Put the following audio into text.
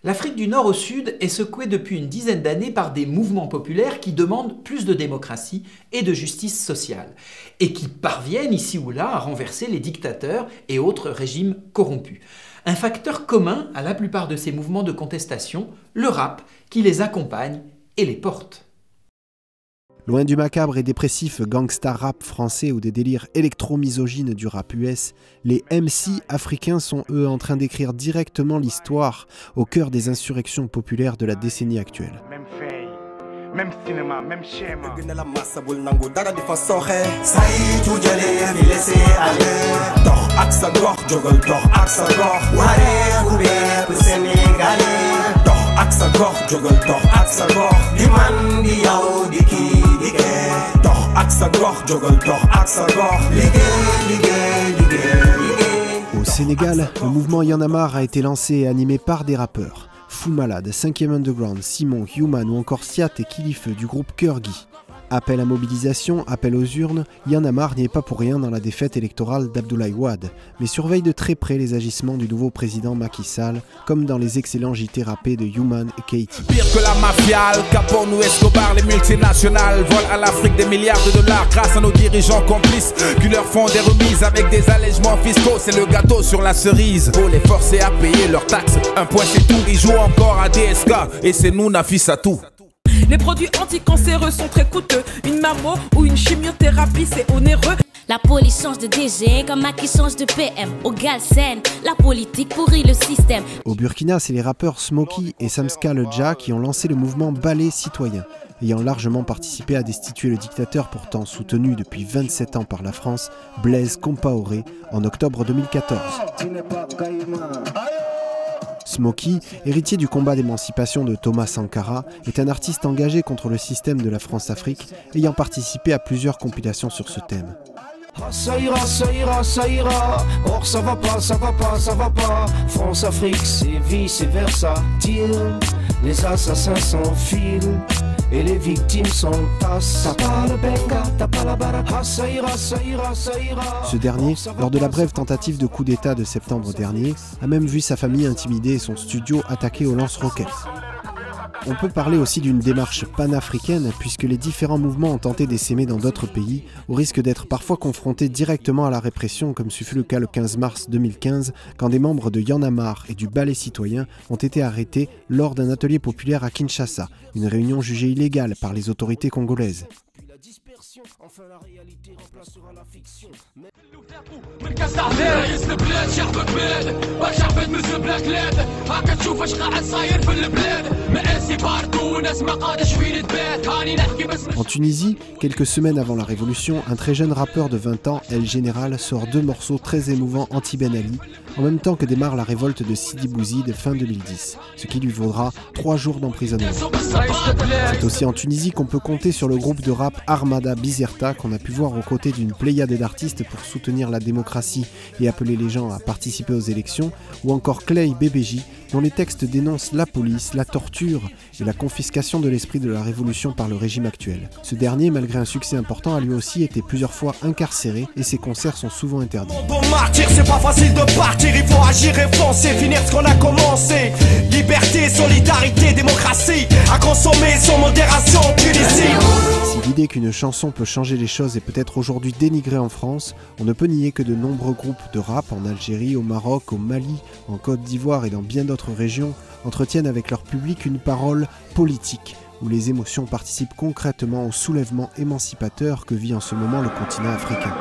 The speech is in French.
L'Afrique du Nord au Sud est secouée depuis une dizaine d'années par des mouvements populaires qui demandent plus de démocratie et de justice sociale, et qui parviennent ici ou là à renverser les dictateurs et autres régimes corrompus. Un facteur commun à la plupart de ces mouvements de contestation, le rap, qui les accompagne et les porte. Loin du macabre et dépressif gangsta rap français ou des délires électro-misogynes du rap US, les MC africains sont eux en train d'écrire directement l'histoire au cœur des insurrections populaires de la décennie actuelle. Même cinéma, même schéma. Au Sénégal, le mouvement Y en a marre a été lancé et animé par des rappeurs. Fou Malade, 5e Underground, Simon, Human ou encore Siat et Kilifeu du groupe Kurgi. Appel à mobilisation, appel aux urnes, Y en a marre n'y est pas pour rien dans la défaite électorale d'Abdoulaye Wade, mais surveille de très près les agissements du nouveau président Macky Sall, comme dans les excellents JT rappés de Human et Keyti. Pire que la mafia, Al Capone ou Escobar, les multinationales volent à l'Afrique des milliards de dollars grâce à nos dirigeants complices qui leur font des remises avec des allègements fiscaux. C'est le gâteau sur la cerise. Faut les forcer à payer leurs taxes. Un point c'est tout, ils jouent encore à DSK et c'est nous Nafissatou. Les produits anticancéreux sont très coûteux. Une mammo ou une chimiothérapie, c'est onéreux. La police change de DG comme Macky change de PM. Au Galsen, la politique pourrit le système. Au Burkina, c'est les rappeurs Smokey et Samska le Dja qui ont lancé le mouvement Ballet Citoyen, ayant largement participé à destituer le dictateur pourtant soutenu depuis 27 ans par la France, Blaise Compaoré, en octobre 2014. Smokey, héritier du combat d'émancipation de Thomas Sankara, est un artiste engagé contre le système de la France-Afrique, ayant participé à plusieurs compilations sur ce thème. Ça ira, ça ira, ça ira. Or ça va pas, ça va pas, ça va pas. France-Afrique, c'est vice versa. Les assassins s'enfilent et les victimes s'entassent. T'as pas le benga, t'as pas la baraka. Ça ira, ça ira, ça ira. Ce dernier, lors de la brève tentative de coup d'État de septembre dernier, a même vu sa famille intimidée et son studio attaqué au lance-roquettes. On peut parler aussi d'une démarche panafricaine puisque les différents mouvements ont tenté d'essaimer dans d'autres pays au risque d'être parfois confrontés directement à la répression comme ce fut le cas le 15 mars 2015 quand des membres de Y en a marre et du Ballet Citoyen ont été arrêtés lors d'un atelier populaire à Kinshasa, une réunion jugée illégale par les autorités congolaises. Enfin la réalité remplacera la fiction. En Tunisie, quelques semaines avant la révolution, un très jeune rappeur de 20 ans, El Général, sort 2 morceaux très émouvants anti-Ben Ali, en même temps que démarre la révolte de Sidi Bouzid fin 2010, ce qui lui vaudra 3 jours d'emprisonnement. C'est aussi en Tunisie qu'on peut compter sur le groupe de rap Armada Bizerta qu'on a pu voir aux côtés d'une pléiade d'artistes pour soutenir la démocratie et appeler les gens à participer aux élections, ou encore Clay BBJ, dont les textes dénoncent la police, la torture et la confiscation de l'esprit de la révolution par le régime actuel. Ce dernier, malgré un succès important, a lui aussi été plusieurs fois incarcéré et ses concerts sont souvent interdits. Martyr, c'est pas facile de partir, il faut agir et foncer, finir ce qu'on a commencé. Liberté, solidarité, démocratie, à consommer sans modération, Tunisie. Si l'idée qu'une chanson peut changer les choses est peut-être aujourd'hui dénigrée en France, on ne peut nier que de nombreux groupes de rap en Algérie, au Maroc, au Mali, en Côte d'Ivoire et dans bien d'autres régions entretiennent avec leur public une parole politique, où les émotions participent concrètement au soulèvement émancipateur que vit en ce moment le continent africain.